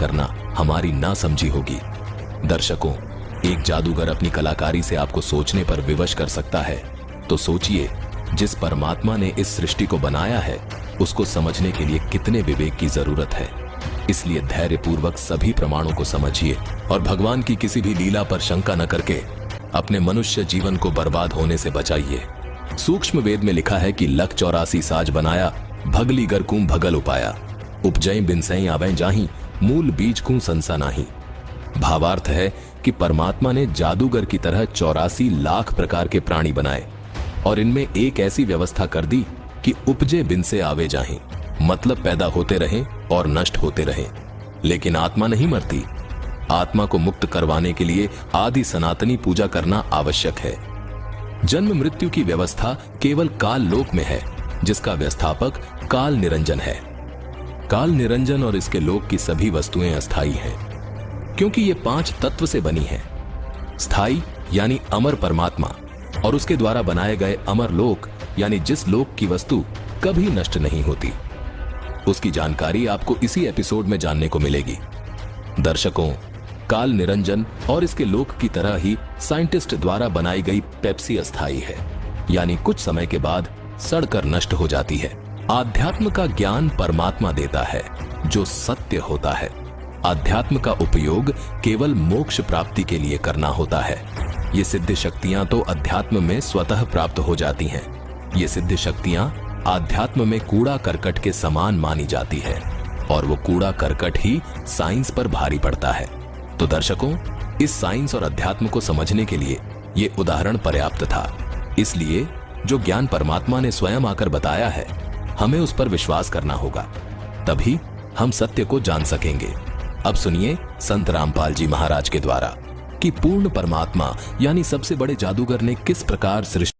करना हमारी नासमझी होगी। दर्शकों, एक जादूगर अपनी कलाकारी से आपको सोचने पर विवश कर सकता है, तो सोचिए जिस परमात्मा ने इस सृष्टि को बनाया है उसको समझने के लिए कितने विवेक की जरूरत है। इसलिए धैर्यपूर्वक सभी प्रमाणों को समझिए और भगवान की किसी भी लीला पर शंका न करके अपने मनुष्य जीवन को बर्बाद होने से बचाइए। सूक्ष्म वेद में लिखा है कि लख 84 साज बनाया, भगली गरकूं भगल उपाया, उपजई बिनसई आवें जाही, मूल बीज कूं संसा नाही। भावार्थ है कि परमात्मा ने जादूगर की तरह 84 लाख प्रकार के प्राणी बनाए और इनमें एक ऐसी व्यवस्था कर दी कि उपजे बिन से आवे जाहें, मतलब पैदा होते रहें और नष्ट होते रहें। लेकिन आत्मा नहीं मरती। आत्मा को मुक्त करवाने के लिए आदि सनातनी पूजा करना आवश्यक है। जन्म मृत्यु की व्यवस्था केवल काल लोक में है, जिसका व्यवस्थापक काल निरंजन है। काल निरंजन और इसके लोक की सभी वस्तुएं अस्थायी हैं, क्योंकि ये 5 तत्व से बनी हैं। स्थायी यानी अमर परमात्मा और उसके द्वारा बनाए गए अमर लोक यानी जिस लोक की वस्तु कभी नष्ट नहीं होती। उसकी जानकारी आपको इसी एपिसोड में जानने को मिलेगी। दर्शकों, काल निरंजन और इसके लोक की तरह ही साइंटिस्ट द्वारा बनाई गई पेप्सी अस्थायी है, यानी कुछ समय के बाद सड़कर नष्ट हो जाती है। आध्यात्म का ज्ञान परमात्मा देता है जो सत्य होता है। आध्यात्म का उपयोग केवल मोक्ष प्राप्ति के लिए करना होता है। ये सिद्ध शक्तियां तो अध्यात्म में स्वतः प्राप्त हो जाती हैं। ये सिद्ध शक्तियां आध्यात्म में कूड़ा करकट के समान मानी जाती है और वो कूड़ा करकट ही साइंस पर भारी पड़ता है। तो दर्शकों, इस साइंस और अध्यात्म को समझने के लिए ये उदाहरण पर्याप्त था। इसलिए जो ज्ञान परमात्मा ने स्वयं आकर बताया है, हमें उस पर विश्वास करना होगा, तभी हम सत्य को जान सकेंगे। अब सुनिए संत रामपाल जी महाराज के द्वारा कि पूर्ण परमात्मा यानी सबसे बड़े जादूगर ने किस प्रकार सृष्टि